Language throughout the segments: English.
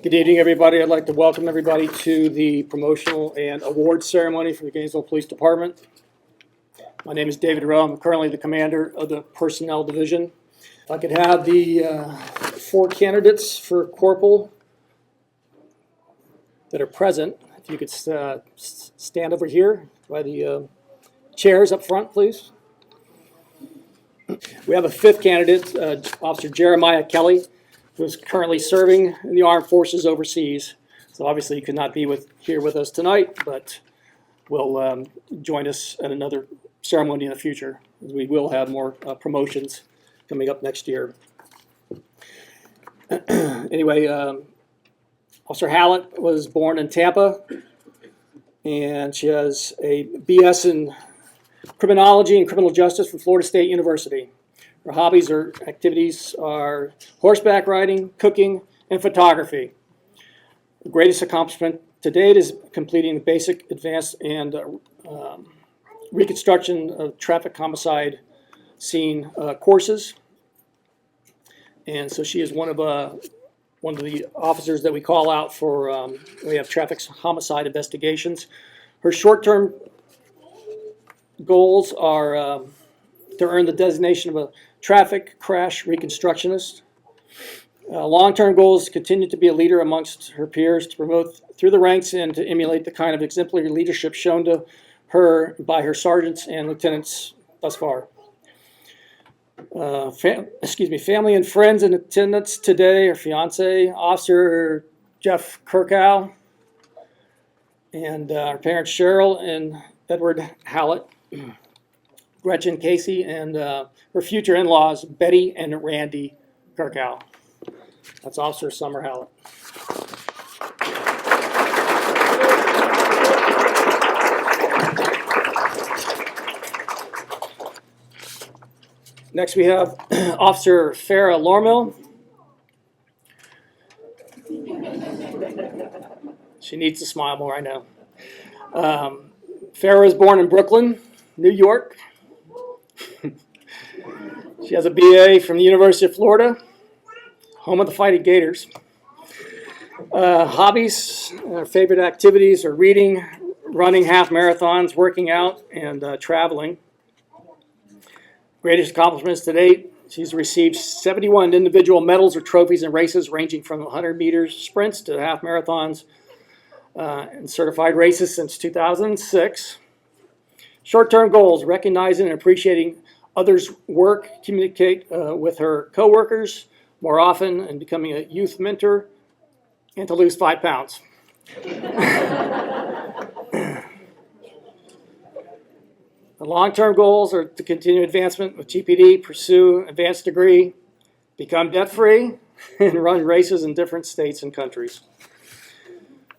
Good evening, everybody. I'd like to welcome everybody to the promotional and award ceremony for the Gainesville Police Department. My name is David Rowe. I'm currently the commander of the Personnel Division. If I could have the four candidates for Corporal that are present, if you could stand over here by the chairs up front, please. We have a fifth candidate, Officer Jeremiah Kelly, who is currently serving in the armed forces overseas. So obviously he could not be here with us tonight, but will join us at another ceremony in the future, as we will have more promotions coming up next year. Anyway, Officer Hallett was born in Tampa, and she has a BS in criminology and criminal justice from Florida State University. Her hobbies or activities are horseback riding, cooking, and photography. The greatest accomplishment to date is completing the basic, advanced, and reconstruction of traffic homicide scene courses. And so she is one of the officers that we call out for, we have traffic homicide investigations. Her short-term goals are to earn the designation of a traffic crash reconstructionist. Long-term goals continue to be a leader amongst her peers, to promote through the ranks and to emulate the kind of exemplary leadership shown to her by her sergeants and lieutenants thus far. Family and friends in attendance today are fiance, Officer Jeff Kirkow, and our parents Cheryl and Edward Hallett, Gretchen Casey, and her future in-laws Betty and Randy Kirkow. That's Officer Summer Hallett. Next we have Officer Farah Lormill. She needs to smile more, I know. Farah was born in Brooklyn, New York. She has a BA from the University of Florida, home of the Fighting Gators. Hobbies, favorite activities are reading, running half marathons, working out, and traveling. Greatest accomplishments to date, she's received 71 individual medals or trophies in races ranging from 100 meters sprints to half marathons and certified races since 2006. Short-term goals, recognizing and appreciating others' work, communicate with her coworkers more often, and becoming a youth mentor, and to lose 5 pounds. The long-term goals are to continue advancement with GPD, pursue advanced degree, become debt-free, and run races in different states and countries.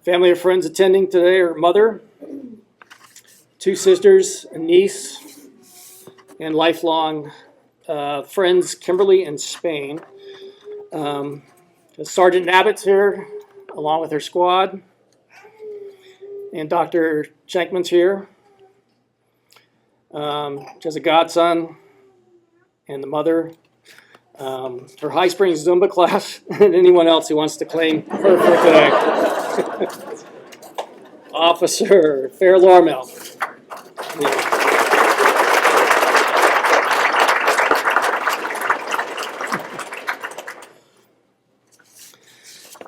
Family or friends attending today are mother, 2 sisters, a niece, and lifelong friends Kimberly and Spain. Sergeant Abbott's here, along with her squad, and Dr. Schenkman's here. She has a godson and the mother, her High Springs Zumba class, and anyone else who wants to claim her for today. Officer Farah Lormill.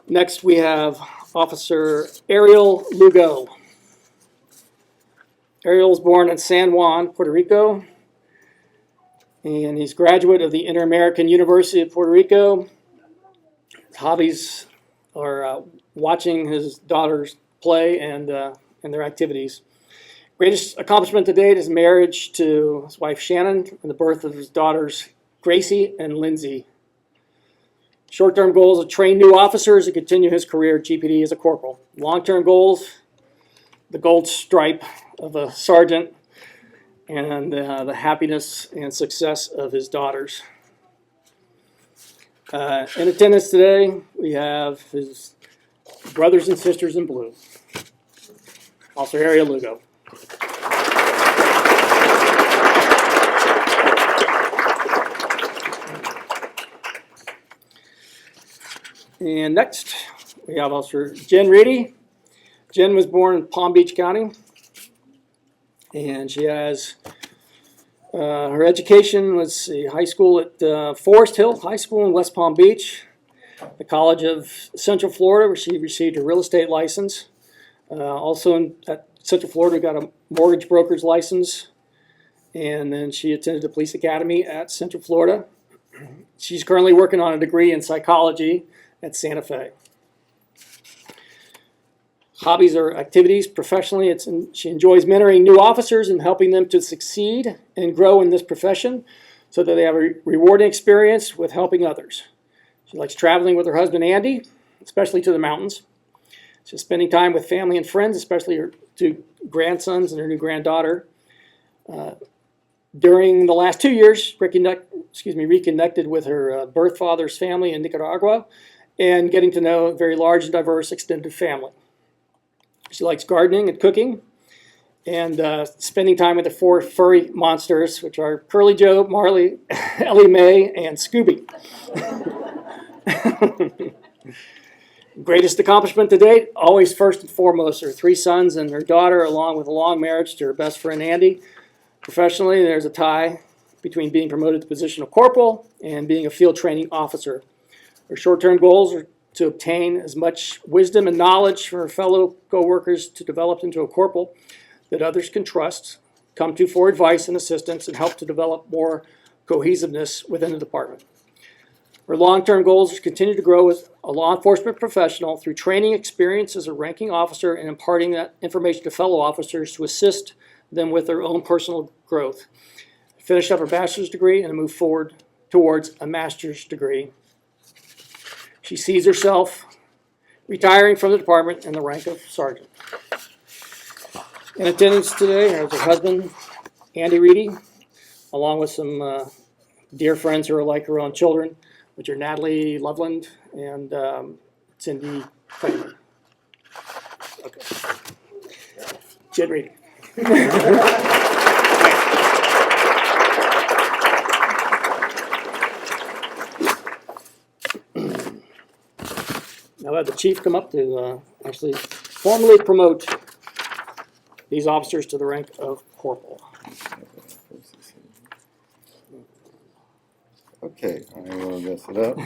Next we have Officer Ariel Lugo. Ariel was born in San Juan, Puerto Rico, and he's a graduate of the Inter-American University of Puerto Rico. His hobbies are watching his daughters play and their activities. Greatest accomplishment to date is marriage to his wife Shannon and the birth of his daughters Gracie and Lindsay. Short-term goals are train new officers and continue his career at GPD as a corporal. Long-term goals, the gold stripe of a sergeant, and the happiness and success of his daughters. In attendance today, we have his brothers and sisters in blue. Officer Ariel Lugo. And next, we have Officer Jen Reedy. Jen was born in Palm Beach County, and she has her education was high school at Forest Hill High School in West Palm Beach, the College of Central Florida, where she received a real estate license. Also at Central Florida, got a mortgage broker's license, and then she attended the police academy at Central Florida. She's currently working on a degree in psychology at Santa Fe. Hobbies or activities professionally, she enjoys mentoring new officers and helping them to succeed and grow in this profession so that they have a rewarding experience with helping others. She likes traveling with her husband Andy, especially to the mountains. She's spending time with family and friends, especially her two grandsons and her new granddaughter. During the last 2 years, reconnected with her birth father's family in Nicaragua and getting to know a very large and diverse extended family. She likes gardening and cooking and spending time with the 4 furry monsters, which are Curly Joe, Marley, Ellie Mae, and Scooby. Greatest accomplishment to date, always first and foremost, her 3 sons and her daughter, along with a long marriage to her best friend Andy. Professionally, there's a tie between being promoted to the position of corporal and being a field training officer. Her short-term goals are to obtain as much wisdom and knowledge from her fellow co-workers to develop into a corporal that others can trust, come to for advice and assistance, and help to develop more cohesiveness within the department. Her long-term goals are to continue to grow as a law enforcement professional through training experience as a ranking officer and imparting that information to fellow officers to assist them with their own personal growth. Finish up her bachelor's degree and move forward towards a master's degree. She sees herself retiring from the department in the rank of sergeant. In attendance today are her husband, Andy Reedy, along with some dear friends who are like her own children, which are Natalie Loveland and Cindy Kramer. Okay. Jen Reedy. Now have the chief come up to actually formally promote these officers to the rank of corporal. Okay, I don't want to mess it up.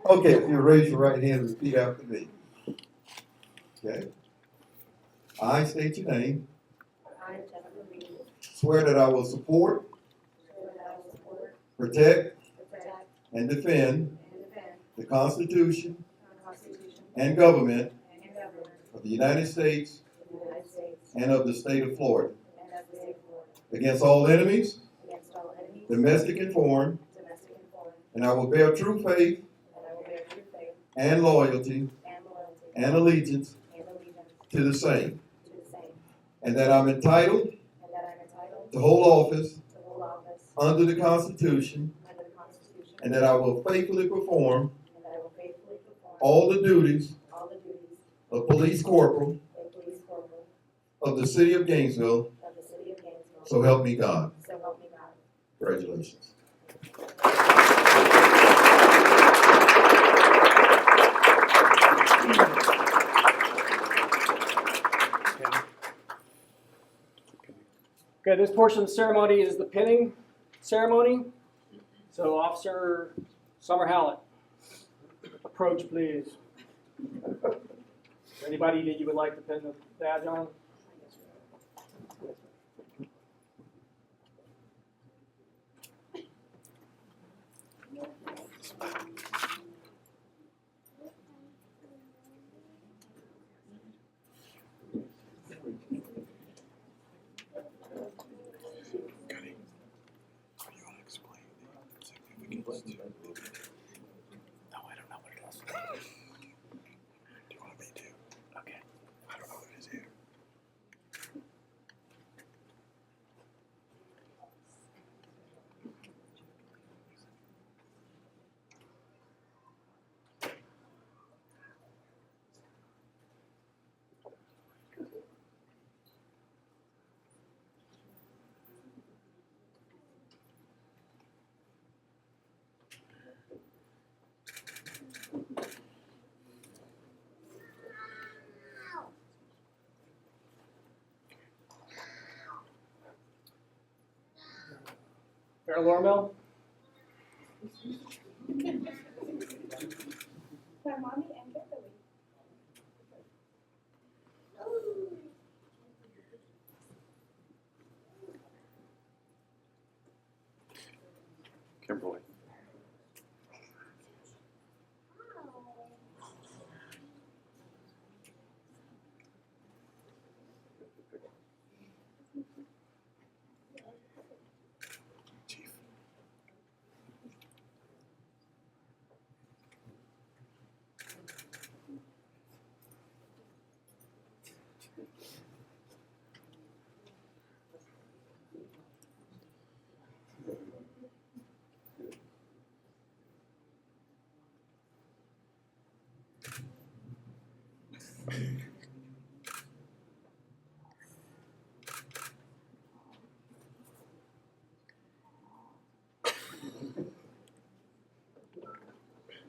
Okay, if you raise your right hand and repeat after me. Okay. I state your name. Swear that I will support, protect, and defend the Constitution and government of the United States and of the state of Florida against all enemies, domestic and foreign, and I will bear true faith and loyalty and allegiance to the same, and that I'm entitled to hold office under the Constitution, and that I will faithfully perform all the duties of police corporal of the city of Gainesville, so help me God. Congratulations. Okay, this portion of the ceremony is the pinning ceremony. So Officer Summer Hallett, approach please. Anybody that you would like to pin the badge on? Mayor Lormel. Kimberly. Chief.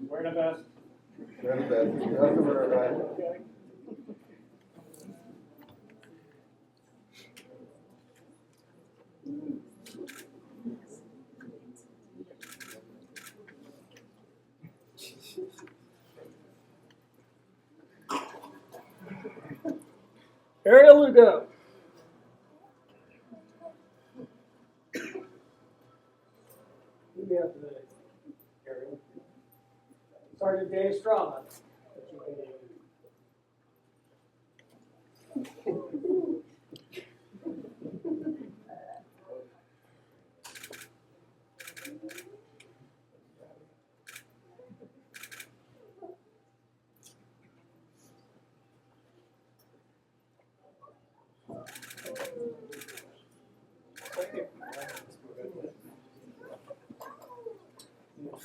Wearing a vest. Ariel Lugo. You be after that, Ariel. Sergeant Dave Strawman.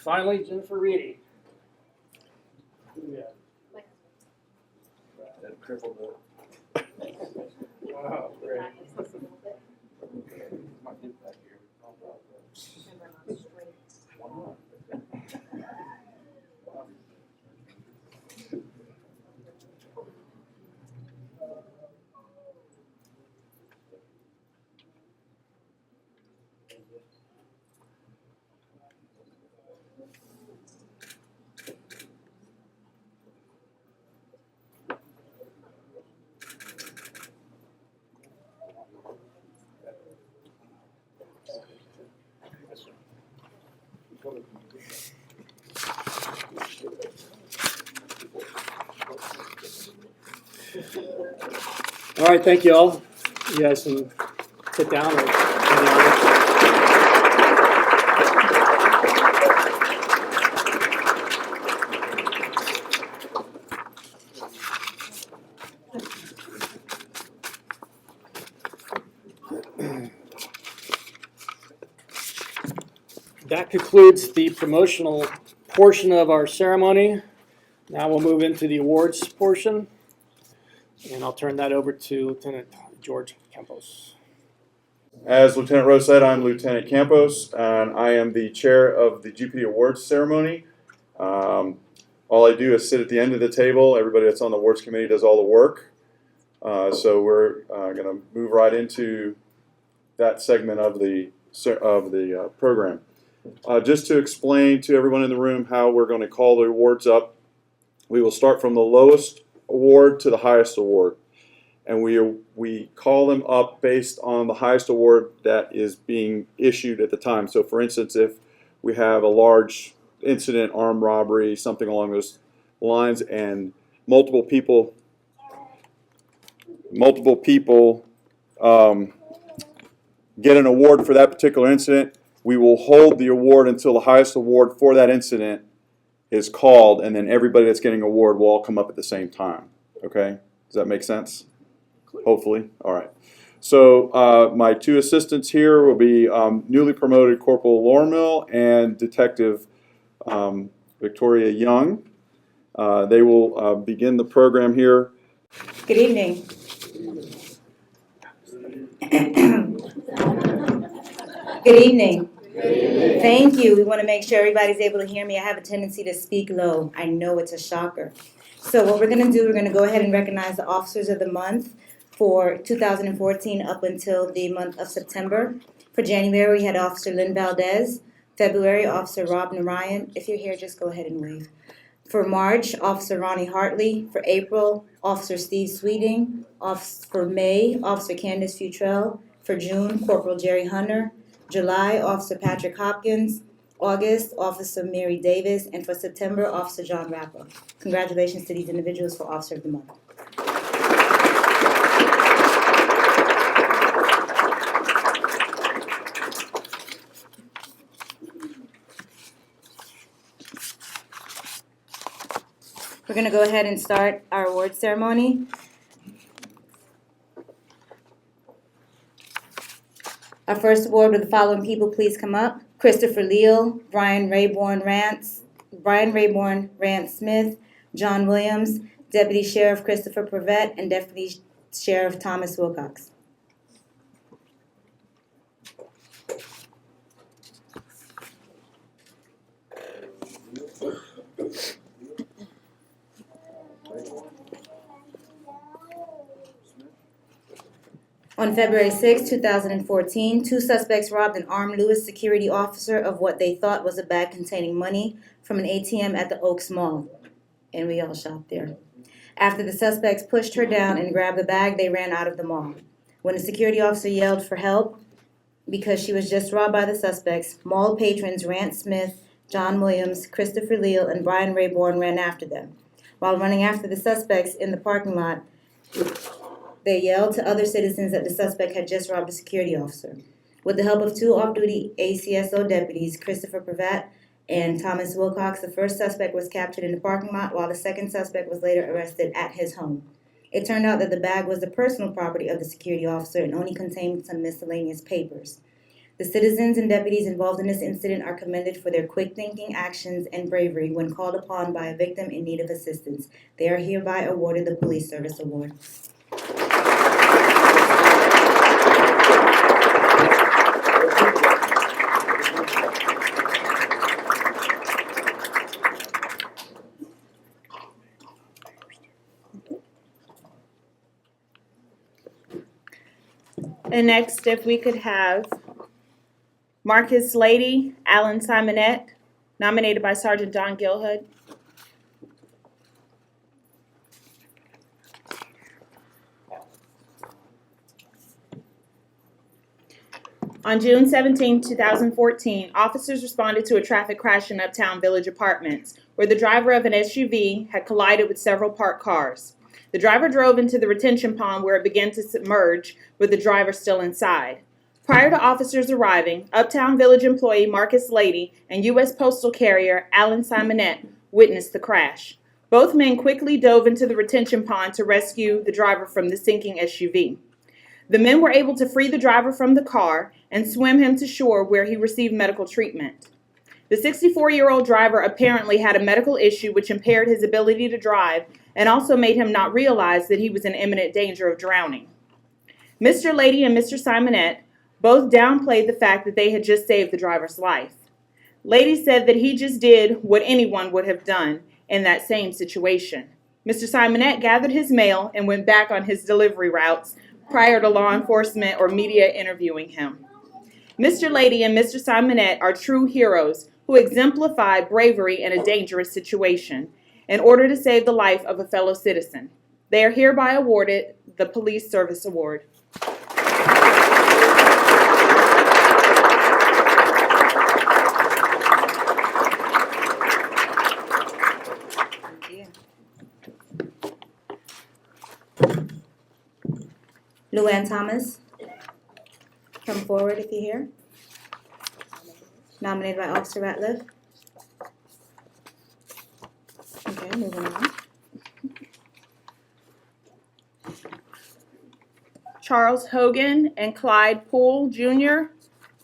Finally, Jennifer Reedy. Yeah. That crippled the. Wow, great. Might get back here. All right, thank you all. You guys can sit down or that concludes the promotional portion of our ceremony. Now we'll move into the awards portion, and I'll turn that over to Lieutenant George Campos. As Lieutenant Rose said, I'm Lieutenant Campos, and I am the chair of the GPD Awards ceremony. All I do is sit at the end of the table. Everybody that's on the awards committee does all the work. So we're going to move right into that segment of the program. Just to explain to everyone in the room how we're going to call the awards up, we will start from the lowest award to the highest award. And we call them up based on the highest award that is being issued at the time. So for instance, if we have a large incident, armed robbery, something along those lines, and multiple people get an award for that particular incident, we will hold the award until the highest award for that incident is called, and then everybody that's getting an award will all come up at the same time. Okay? Does that make sense? Hopefully. All right. So my two assistants here will be newly promoted Corporal Lormill and Detective Victoria Young. They will begin the program here. Good evening. Good evening. Thank you. We want to make sure everybody's able to hear me. I have a tendency to speak low. I know it's a shocker. So what we're going to do, we're going to go ahead and recognize the officers of the month for 2014 up until the month of September. For January, we had Officer Lynn Valdez. February, Officer Rob Narayan. If you're here, just go ahead and wave. For March, Officer Ronnie Hartley. For April, Officer Steve Sweeting. For May, Officer Candace Futrell. For June, Corporal Jerry Hunter. July, Officer Patrick Hopkins. August, Officer Mary Davis. And for September, Officer John Rapper. Congratulations to these individuals for Officer of the Month. We're going to go ahead and start our award ceremony. Our first award with the following people, please come up. Christopher Leal, Brian Rayborn Rance Smith, John Williams, Deputy Sheriff Christopher Prevette, and Deputy Sheriff Thomas Wilcox. On February 6, 2014, two suspects robbed an armed Lewis security officer of what they thought was a bag containing money from an ATM at the Oaks Mall. And we all shopped there. After the suspects pushed her down and grabbed the bag, they ran out of the mall. When the security officer yelled for help because she was just robbed by the suspects, mall patrons Rance Smith, John Williams, Christopher Leal, and Brian Rayborn ran after them. While running after the suspects in the parking lot, they yelled to other citizens that the suspect had just robbed a security officer. With the help of two off-duty ACSO deputies, Christopher Prevette and Thomas Wilcox, the first suspect was captured in the parking lot, while the second suspect was later arrested at his home. It turned out that the bag was the personal property of the security officer and only contained some miscellaneous papers. The citizens and deputies involved in this incident are commended for their quick-thinking actions and bravery when called upon by a victim in need of assistance. They are hereby awarded the Police Service Award. And next, if we could have Marcus Lady, Alan Simonette, nominated by Sergeant Don Gilhood. On June 17, 2014, officers responded to a traffic crash in Uptown Village Apartments, where the driver of an SUV had collided with several parked cars. The driver drove into the retention pond where it began to submerge, with the driver still inside. Prior to officers arriving, Uptown Village employee Marcus Lady and U.S. Postal Carrier Alan Simonette witnessed the crash. Both men quickly dove into the retention pond to rescue the driver from the sinking SUV. The men were able to free the driver from the car and swim him to shore where he received medical treatment. The 64-year-old driver apparently had a medical issue which impaired his ability to drive and also made him not realize that he was in imminent danger of drowning. Mr. Lady and Mr. Simonette both downplayed the fact that they had just saved the driver's life. Lady said that he just did what anyone would have done in that same situation. Mr. Simonette gathered his mail and went back on his delivery routes prior to law enforcement or media interviewing him. Mr. Lady and Mr. Simonette are true heroes who exemplify bravery in a dangerous situation in order to save the life of a fellow citizen. They are hereby awarded the Police Service Award. Luann Thomas, come forward if you're here. Nominated by Officer Ratliff. Okay, moving on. Charles Hogan and Clyde Poole Jr.,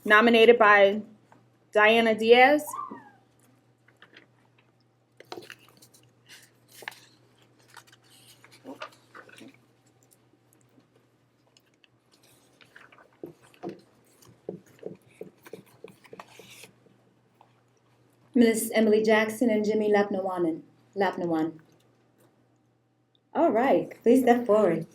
nominated by Diana Diaz. Miss Emily Jackson and Jimmy Lapnawan. All right, please step forward.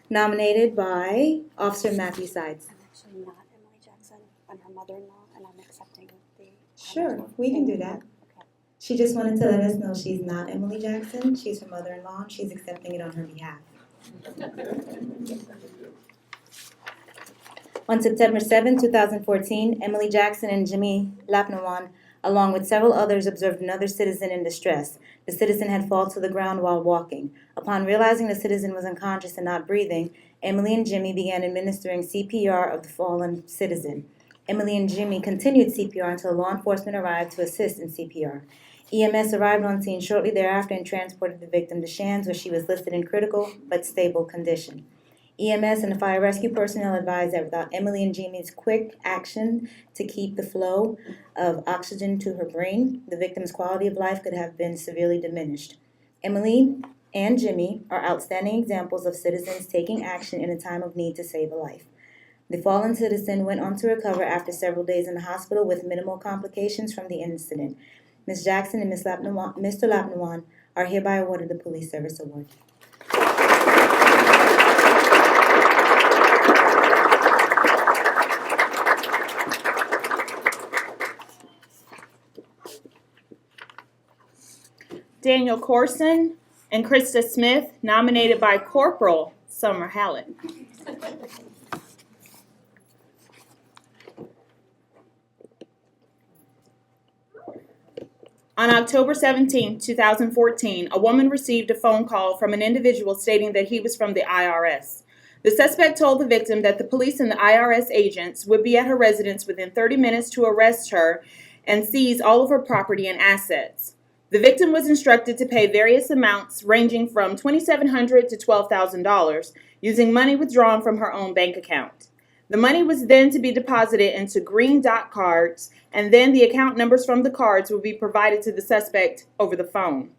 Nominated by Officer Matthew Sides. actually not Emily Jackson. I'm her mother-in-law, and I'm accepting the. Sure, we can do that. Okay. She just wanted to let us know she's not Emily Jackson. She's her mother-in-law, and she's accepting it on her behalf. On September 7, 2014, Emily Jackson and Jimmy Lapnawan, along with several others, observed another citizen in distress. The citizen had fallen to the ground while walking. Upon realizing the citizen was unconscious and not breathing, Emily and Jimmy began administering CPR of the fallen citizen. Emily and Jimmy continued CPR until law enforcement arrived to assist in CPR. EMS arrived on scene shortly thereafter and transported the victim to Shands, where she was listed in critical but stable condition. EMS and the fire rescue personnel advised that without Emily and Jimmy's quick action to keep the flow of oxygen to her brain, the victim's quality of life could have been severely diminished. Emily and Jimmy are outstanding examples of citizens taking action in a time of need to save a life. The fallen citizen went on to recover after several days in the hospital with minimal complications from the incident. Ms. Jackson and Mr. Lapnawan are hereby awarded the Police Service Award. Daniel Corson and Krista Smith, nominated by Corporal Summer Hallett. On October 17, 2014, a woman received a phone call from an individual stating that he was from the IRS. The suspect told the victim that the police and the IRS agents would be at her residence within 30 minutes to arrest her and seize all of her property and assets. The victim was instructed to pay various amounts ranging from $2,700 to $12,000 using money withdrawn from her own bank account. The money was then to be deposited into green dot cards, and then the account numbers from the cards would be provided to the suspect over the phone.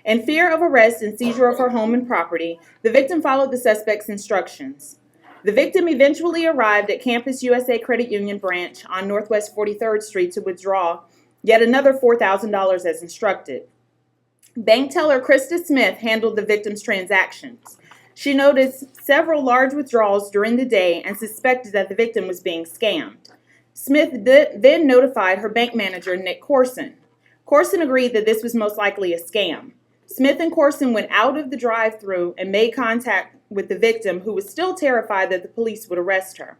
In fear of arrest and seizure of her home and property, the victim followed the suspect's instructions. The victim eventually arrived at Campus USA Credit Union branch on Northwest 43rd Street to withdraw yet another $4,000 as instructed. Bank teller Krista Smith handled the victim's transactions. She noticed several large withdrawals during the day and suspected that the victim was being scammed. Smith then notified her bank manager, Nick Corson. Corson agreed that this was most likely a scam. Smith and Corson went out of the drive-thru and made contact with the victim, who was still terrified that the police would arrest her.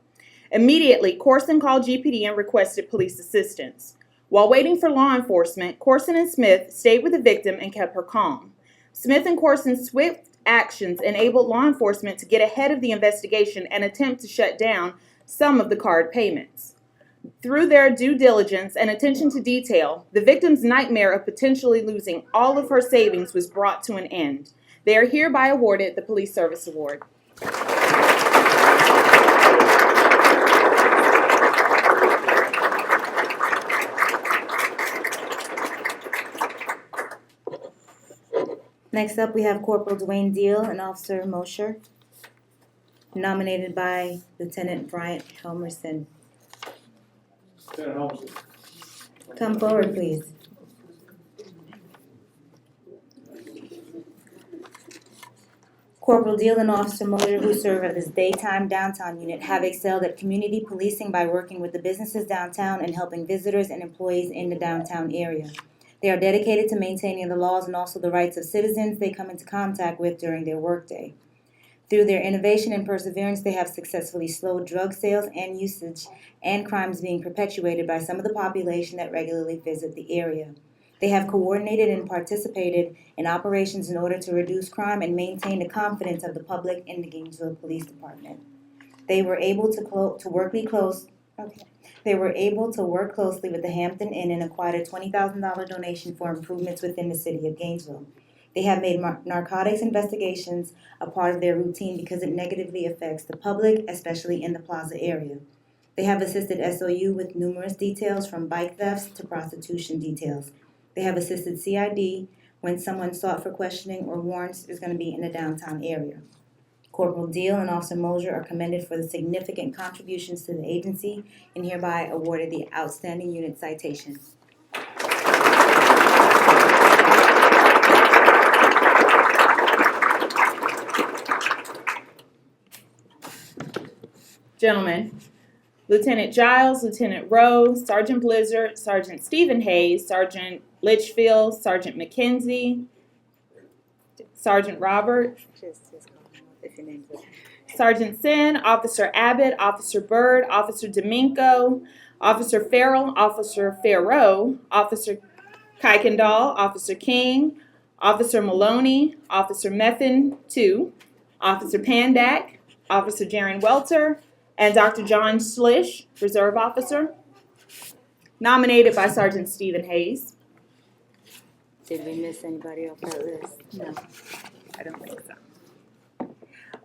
Immediately, Corson called GPD and requested police assistance. While waiting for law enforcement, Corson and Smith stayed with the victim and kept her calm. Smith and Corson's swift actions enabled law enforcement to get ahead of the investigation and attempt to shut down some of the card payments. Through their due diligence and attention to detail, the victim's nightmare of potentially losing all of her savings was brought to an end. They are hereby awarded the Police Service Award. Next up, we have Corporal Dwayne Deal and Officer Mosher, nominated by Lieutenant Bryant Helmerson. Come forward, please. Corporal Deal and Officer Mosher, who serve at this daytime downtown unit, have excelled at community policing by working with the businesses downtown and helping visitors and employees in the downtown area. They are dedicated to maintaining the laws and also the rights of citizens they come into contact with during their workday. Through their innovation and perseverance, they have successfully slowed drug sales and usage and crimes being perpetuated by some of the population that regularly visit the area. They have coordinated and participated in operations in order to reduce crime and maintain the confidence of the public in the Gainesville Police Department. They were able to work closely with the Hampton Inn and acquired a $20,000 donation for improvements within the city of Gainesville. They have made narcotics investigations a part of their routine because it negatively affects the public, especially in the plaza area. They have assisted SOU with numerous details from bike thefts to prostitution details. They have assisted CID when someone sought for questioning or warrants is going to be in the downtown area. Corporal Deal and Officer Mosher are commended for the significant contributions to the agency and hereby awarded the Outstanding Unit Citation. Gentlemen, Lieutenant Giles, Lieutenant Rowe, Sergeant Blizzard, Sergeant Stephen Hayes, Sergeant Litchfield, Sergeant McKenzie, Sergeant Robert, Sergeant Sin, Officer Abbott, Officer Byrd, Officer Domingo, Officer Farrell, Officer Farrow, Officer Kuykendall, Officer King, Officer Maloney, Officer Methven 2, Officer Pandak, Officer Jaren Welter, and Dr. John Schlish, Reserve Officer, nominated by Sergeant Stephen Hayes. Did we miss anybody off that list? No, I don't think so.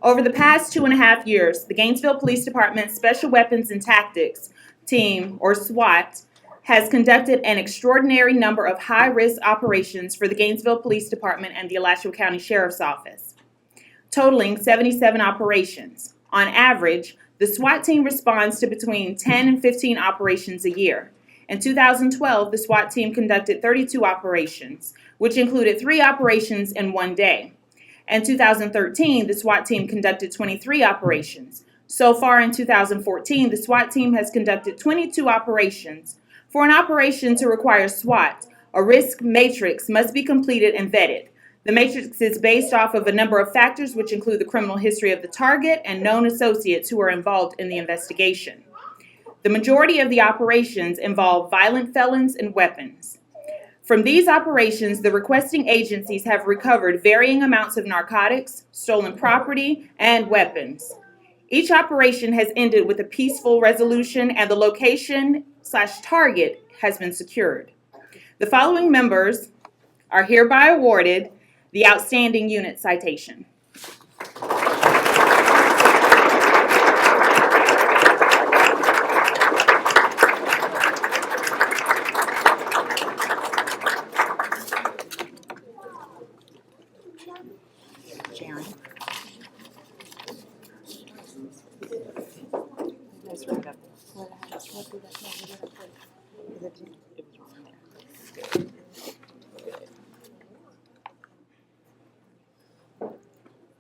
Over the past 2.5 years, the Gainesville Police Department Special Weapons and Tactics Team, or SWAT, has conducted an extraordinary number of high-risk operations for the Gainesville Police Department and the Alachua County Sheriff's Office, totaling 77 operations. On average, the SWAT team responds to between 10 and 15 operations a year. In 2012, the SWAT team conducted 32 operations, which included 3 operations in one day. In 2013, the SWAT team conducted 23 operations. So far in 2014, the SWAT team has conducted 22 operations. For an operation to require SWAT, a risk matrix must be completed and vetted. The matrix is based off of a number of factors which include the criminal history of the target and known associates who are involved in the investigation. The majority of the operations involve violent felons and weapons. From these operations, the requesting agencies have recovered varying amounts of narcotics, stolen property, and weapons. Each operation has ended with a peaceful resolution and the location/target has been secured. The following members are hereby awarded the Outstanding Unit Citation. Jaren. That's right up. What did I put?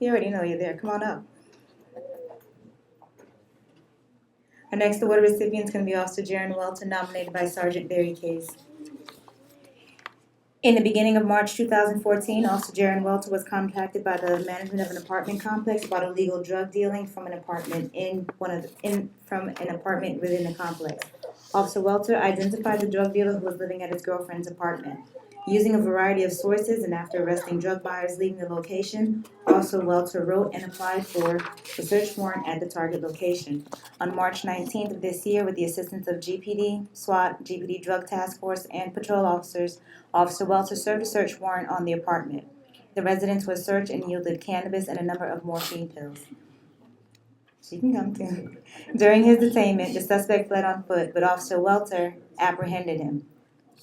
You already know you're there. Come on up. Our next award recipient is going to be Officer Jaren Welter, nominated by Sergeant Barry Case. In the beginning of March 2014, Officer Jaren Welter was contacted by the management of an apartment complex about illegal drug dealing from an apartment within the complex. Officer Welter identified the drug dealer who was living at his girlfriend's apartment. Using a variety of sources and after arresting drug buyers leaving the location, Officer Welter wrote and applied for a search warrant at the target location. On March 19th of this year, with the assistance of GPD, SWAT, GPD Drug Task Force, and patrol officers, Officer Welter served a search warrant on the apartment. The residence was searched and yielded cannabis and a number of morphine pills. She can come too. During his detainment, the suspect fled on foot, but Officer Welter apprehended him.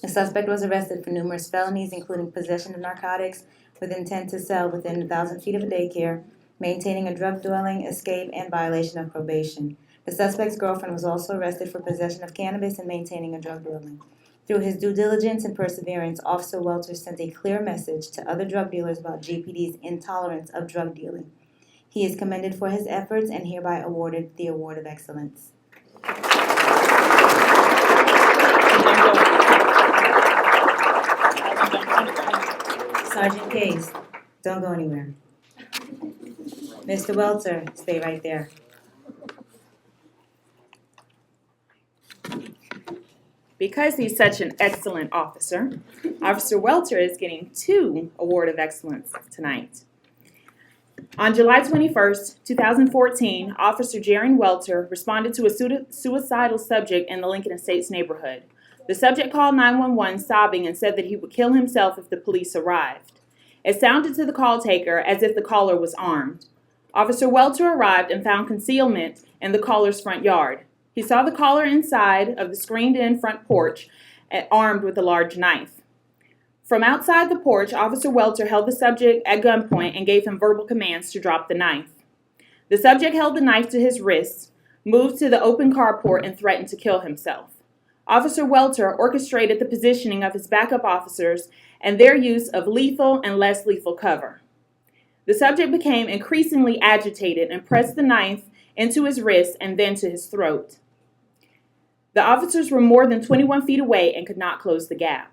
The suspect was arrested for numerous felonies, including possession of narcotics with intent to sell within 1,000 feet of a daycare, maintaining a drug dwelling, escape, and violation of probation. The suspect's girlfriend was also arrested for possession of cannabis and maintaining a drug dwelling. Through his due diligence and perseverance, Officer Welter sent a clear message to other drug dealers about GPD's intolerance of drug dealing. He is commended for his efforts and hereby awarded the Award of Excellence. Sergeant Case, don't go anywhere. Mr. Welter, stay right there. Because he's such an excellent officer, Officer Welter is getting 2 Award of Excellence tonight. On July 21st, 2014, Officer Jaren Welter responded to a suicidal subject in the Lincoln Estates neighborhood. The subject called 911 sobbing and said that he would kill himself if the police arrived. It sounded to the call taker as if the caller was armed. Officer Welter arrived and found concealment in the caller's front yard. He saw the caller inside of the screened-in front porch, armed with a large knife. From outside the porch, Officer Welter held the subject at gunpoint and gave him verbal commands to drop the knife. The subject held the knife to his wrist, moved to the open carport, and threatened to kill himself. Officer Welter orchestrated the positioning of his backup officers and their use of lethal and less lethal cover. The subject became increasingly agitated and pressed the knife into his wrist and then to his throat. The officers were more than 21 feet away and could not close the gap.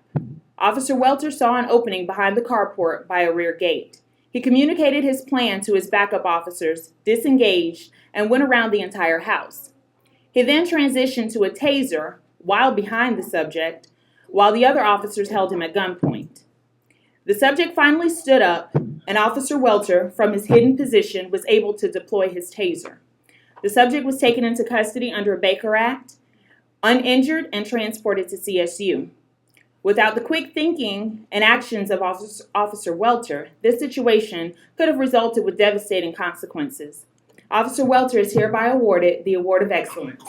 Officer Welter saw an opening behind the carport by a rear gate. He communicated his plan to his backup officers, disengaged, and went around the entire house. He then transitioned to a taser while behind the subject, while the other officers held him at gunpoint. The subject finally stood up, and Officer Welter, from his hidden position, was able to deploy his taser. The subject was taken into custody under a Baker Act, uninjured, and transported to CSU. Without the quick thinking and actions of Officer Welter, this situation could have resulted with devastating consequences. Officer Welter is hereby awarded the Award of Excellence.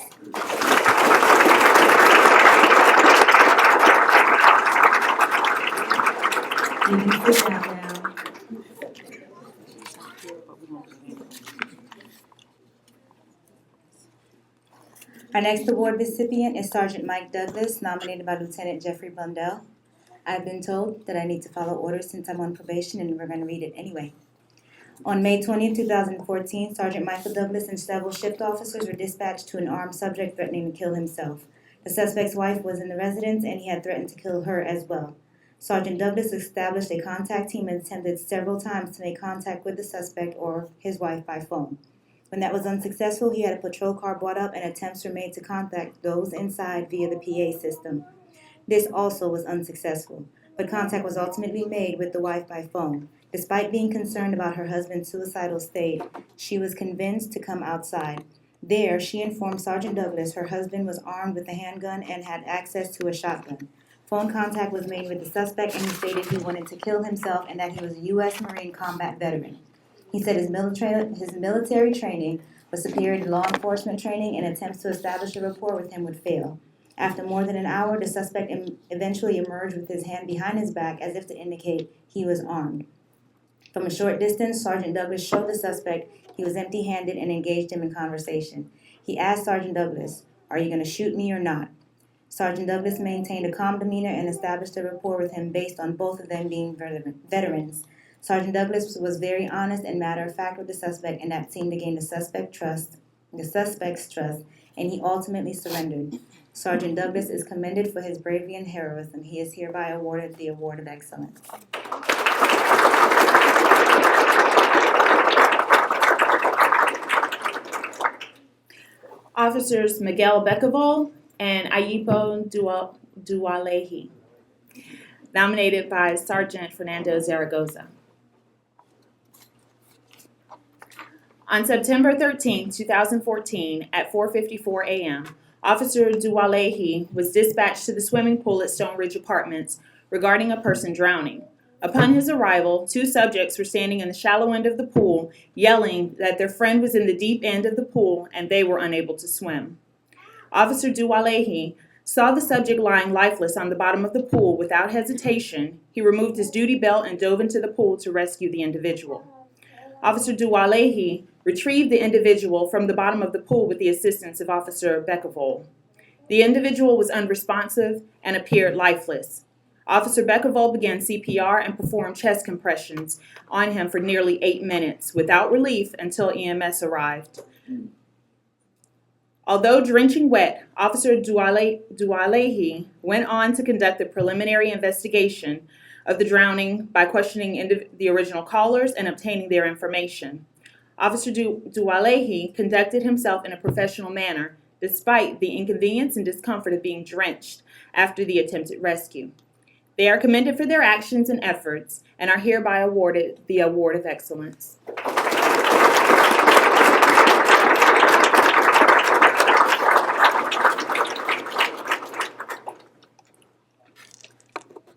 You can sit down now. Our next award recipient is Sergeant Mike Douglas, nominated by Lieutenant Jeffrey Blundell. I've been told that I need to follow orders since I'm on probation, and we're going to read it anyway. On May 20, 2014, Sergeant Michael Douglas and several shift officers were dispatched to an armed subject threatening to kill himself. The suspect's wife was in the residence, and he had threatened to kill her as well. Sergeant Douglas established a contact team and attempted several times to make contact with the suspect or his wife by phone. When that was unsuccessful, he had a patrol car brought up and attempts were made to contact those inside via the PA system. This also was unsuccessful, but contact was ultimately made with the wife by phone. Despite being concerned about her husband's suicidal state, she was convinced to come outside. There, she informed Sergeant Douglas her husband was armed with a handgun and had access to a shotgun. Phone contact was made with the suspect, and he stated he wanted to kill himself and that he was a U.S. Marine combat veteran. He said his military training was superior to law enforcement training, and attempts to establish a rapport with him would fail. After more than an hour, the suspect eventually emerged with his hand behind his back as if to indicate he was armed. From a short distance, Sergeant Douglas showed the suspect he was empty-handed and engaged him in conversation. He asked Sergeant Douglas, "Are you going to shoot me or not?" Sergeant Douglas maintained a calm demeanor and established a rapport with him based on both of them being veterans. Sergeant Douglas was very honest and matter-of-fact with the suspect, and that seemed to gain the suspect's trust, and he ultimately surrendered. Sergeant Douglas is commended for his bravery and heroism. He is hereby awarded the Award of Excellence. Officers Miguel Becavol and Ayipo Dualehi, nominated by Sergeant Fernando Zaragoza. On September 13, 2014, at 4:54 a.m., Officer Dualehi was dispatched to the swimming pool at Stone Ridge Apartments regarding a person drowning. Upon his arrival, two subjects were standing in the shallow end of the pool, yelling that their friend was in the deep end of the pool and they were unable to swim. Officer Dualehi saw the subject lying lifeless on the bottom of the pool. Without hesitation, he removed his duty belt and dove into the pool to rescue the individual. Officer Dualehi retrieved the individual from the bottom of the pool with the assistance of Officer Becavol. The individual was unresponsive and appeared lifeless. Officer Becavol began CPR and performed chest compressions on him for nearly 8 minutes without relief until EMS arrived. Although drenching wet, Officer Dualehi went on to conduct the preliminary investigation of the drowning by questioning the original callers and obtaining their information. Officer Dualehi conducted himself in a professional manner despite the inconvenience and discomfort of being drenched after the attempted rescue. They are commended for their actions and efforts and are hereby awarded the Award of Excellence.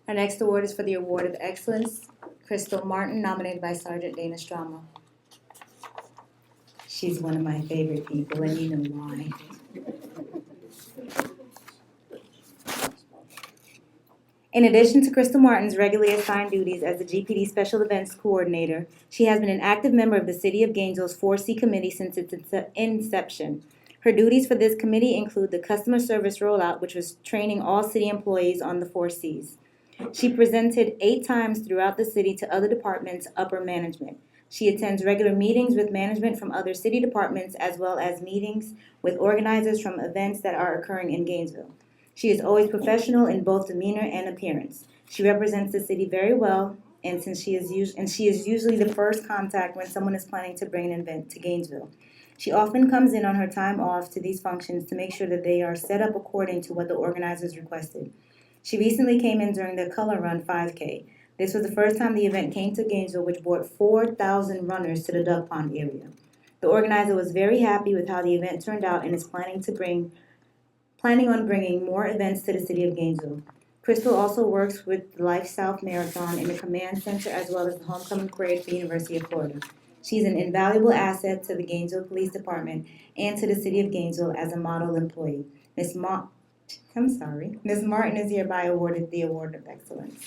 Our next award is for the Award of Excellence, Crystal Martin, nominated by Sergeant Dana Strama. She's one of my favorite people, and you know why. In addition to Crystal Martin's regularly assigned duties as the GPD Special Events Coordinator, she has been an active member of the City of Gainesville's 4C Committee since its inception. Her duties for this committee include the customer service rollout, which was training all city employees on the 4Cs. She presented 8 times throughout the city to other departments' upper management. She attends regular meetings with management from other city departments as well as meetings with organizers from events that are occurring in Gainesville. She is always professional in both demeanor and appearance. She represents the city very well, and she is usually the first contact when someone is planning to bring an event to Gainesville. She often comes in on her time off to these functions to make sure that they are set up according to what the organizers requested. She recently came in during the Color Run 5K. This was the first time the event came to Gainesville, which brought 4,000 runners to the Duck Pond area. The organizer was very happy with how the event turned out and is planning on bringing more events to the city of Gainesville. Crystal also works with the Life South Marathon in the command center as well as the homecoming parade for the University of Florida. She's an invaluable asset to the Gainesville Police Department and to the city of Gainesville as a model employee. Ms. Martin is hereby awarded the Award of Excellence.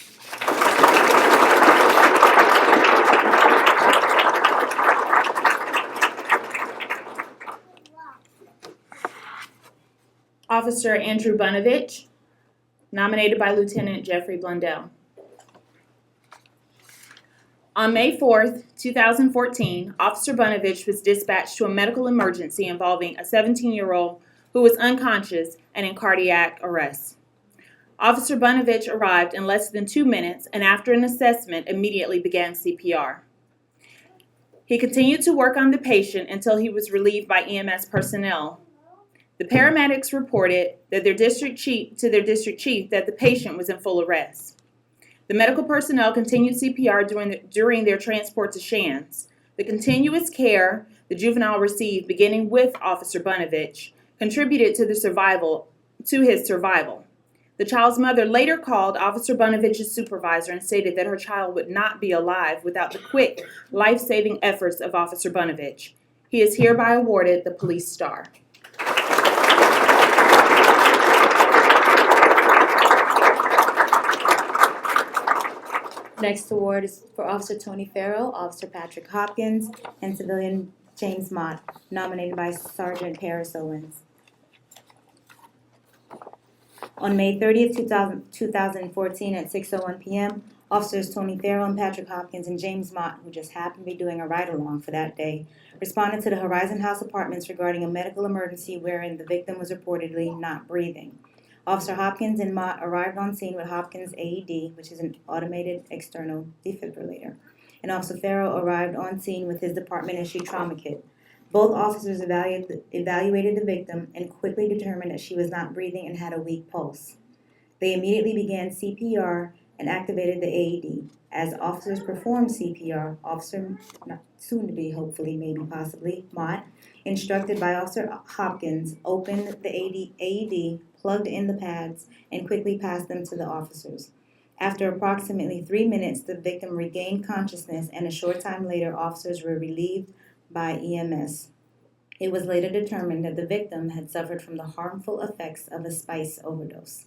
Officer Andrew Bunovich, nominated by Lieutenant Jeffrey Blundell. On May 4th, 2014, Officer Bunovich was dispatched to a medical emergency involving a 17-year-old who was unconscious and in cardiac arrest. Officer Bunovich arrived in less than 2 minutes and after an assessment immediately began CPR. He continued to work on the patient until he was relieved by EMS personnel. The paramedics reported that their district chief that the patient was in full arrest. The medical personnel continued CPR during their transport to Shands. The continuous care the juvenile received, beginning with Officer Bunovich, contributed to his survival. The child's mother later called Officer Bunovich's supervisor and stated that her child would not be alive without the quick, life-saving efforts of Officer Bunovich. He is hereby awarded the Police Star. Next award is for Officer Tony Farrell, Officer Patrick Hopkins, and Civilian James Mott, nominated by Sergeant Paris Owens. On May 30th, 2014 at 6:01 p.m., Officers Tony Farrell and Patrick Hopkins and James Mott, who just happened to be doing a ride-along for that day, responded to the Horizon House Apartments regarding a medical emergency wherein the victim was reportedly not breathing. Officer Hopkins and Mott arrived on scene with Hopkins' AED, which is an automated external defibrillator, and Officer Farrell arrived on scene with his department-issued trauma kit. Both officers evaluated the victim and quickly determined that she was not breathing and had a weak pulse. They immediately began CPR and activated the AED. As officers performed CPR, Officer, soon to be hopefully, maybe possibly, Mott, instructed by Officer Hopkins, opened the AED, plugged in the pads, and quickly passed them to the officers. After approximately 3 minutes, the victim regained consciousness, and a short time later, officers were relieved by EMS. It was later determined that the victim had suffered from the harmful effects of a spice overdose.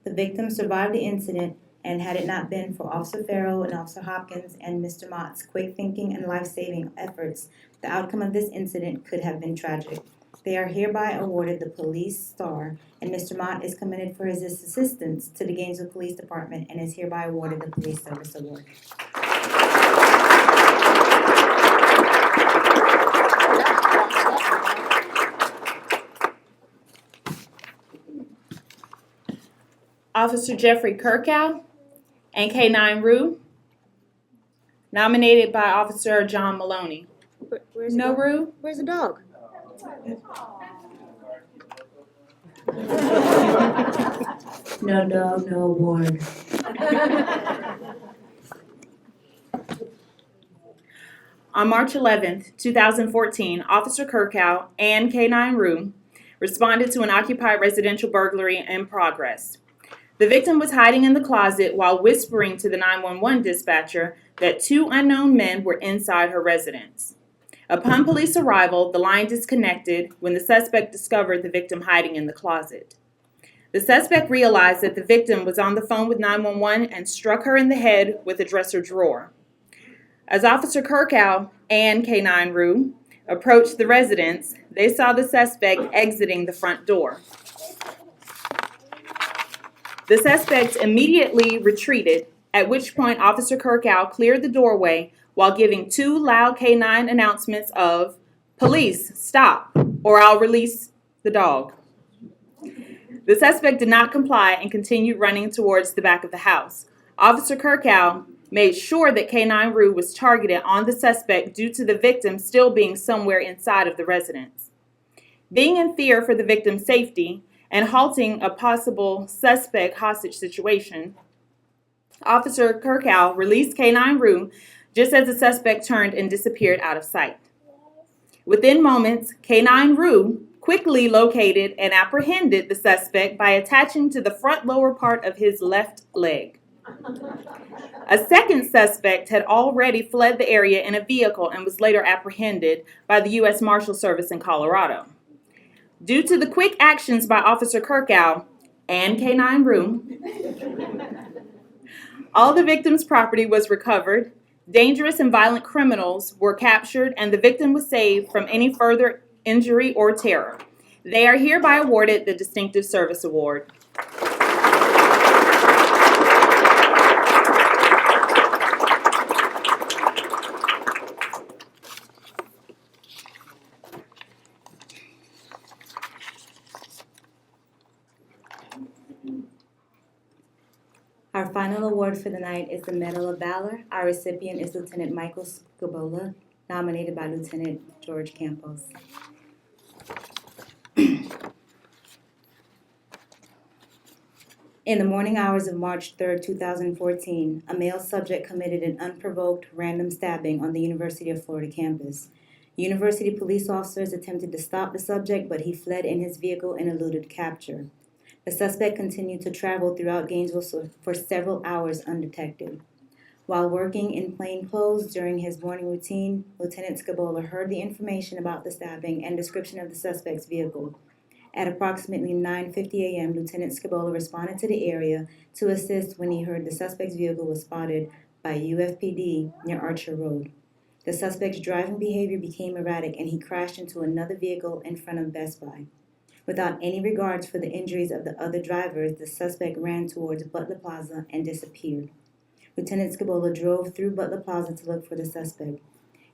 The victim survived the incident, and had it not been for Officer Farrell and Officer Hopkins and Mr. Mott's quick thinking and life-saving efforts, the outcome of this incident could have been tragic. They are hereby awarded the Police Star, and Mr. Mott is commended for his assistance to the Gainesville Police Department and is hereby awarded the Police Service Award. Officer Jeffrey Kirkow and K9 Rue, nominated by Officer John Maloney. Where's No, the dog? Rue? Where's the dog? No dog, no award. On March 11th, 2014, Officer Kirkow and K9 Rue responded to an occupied residential burglary in progress. The victim was hiding in the closet while whispering to the 911 dispatcher that 2 unknown men were inside her residence. Upon police arrival, the line disconnected when the suspect discovered the victim hiding in the closet. The suspect realized that the victim was on the phone with 911 and struck her in the head with a dresser drawer. As Officer Kirkow and K9 Rue approached the residence, they saw the suspect exiting the front door. The suspect immediately retreated, at which point Officer Kirkow cleared the doorway while giving 2 loud canine announcements of, "Police, stop, or I'll release the dog." The suspect did not comply and continued running towards the back of the house. Officer Kirkow made sure that K9 Rue was targeted on the suspect due to the victim still being somewhere inside of the residence. Being in fear for the victim's safety and halting a possible suspect hostage situation, Officer Kirkow released K9 Rue just as the suspect turned and disappeared out of sight. Within moments, K9 Rue quickly located and apprehended the suspect by attaching to the front lower part of his left leg. A second suspect had already fled the area in a vehicle and was later apprehended by the U.S. Marshal Service in Colorado. Due to the quick actions by Officer Kirkow and K9 Rue, all the victim's property was recovered, dangerous and violent criminals were captured, and the victim was saved from any further injury or terror. They are hereby awarded the Distinctive Service Award. Our final award for the night is the Medal of Valor. Our recipient is Lieutenant Michael Scabola, nominated by Lieutenant George Campos. In the morning hours of March 3, 2014, a male subject committed an unprovoked random stabbing on the University of Florida campus. University police officers attempted to stop the subject, but he fled in his vehicle and eluded capture. The suspect continued to travel throughout Gainesville for several hours undetected. While working in plain clothes during his morning routine, Lieutenant Scabola heard the information about the stabbing and description of the suspect's vehicle. At approximately 9:50 a.m., Lieutenant Scabola responded to the area to assist when he heard the suspect's vehicle was spotted by UFPD near Archer Road. The suspect's driving behavior became erratic and he crashed into another vehicle in front of Best Buy. Without any regards for the injuries of the other drivers, the suspect ran towards Butler Plaza and disappeared. Lieutenant Scabola drove through Butler Plaza to look for the suspect.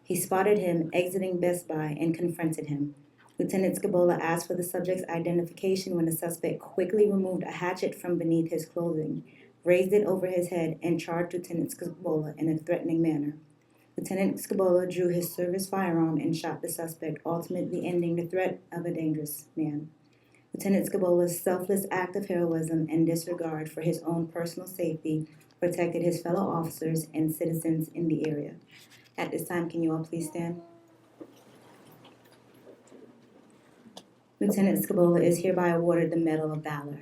He spotted him exiting Best Buy and confronted him. Lieutenant Scabola asked for the subject's identification when the suspect quickly removed a hatchet from beneath his clothing, raised it over his head, and charged Lieutenant Scabola in a threatening manner. Lieutenant Scabola drew his service firearm and shot the suspect, ultimately ending the threat of a dangerous man. Lieutenant Scabola's selfless act of heroism and disregard for his own personal safety protected his fellow officers and citizens in the area. At this time, can you all please stand? Lieutenant Scabola is hereby awarded the Medal of Valor.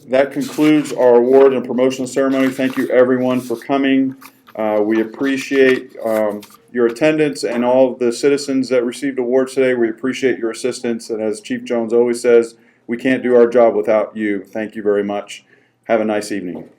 That concludes our award and promotional ceremony. Thank you, everyone, for coming. We appreciate your attendance and all of the citizens that received awards today. We appreciate your assistance. And as Chief Jones always says, we can't do our job without you. Thank you very much. Have a nice evening.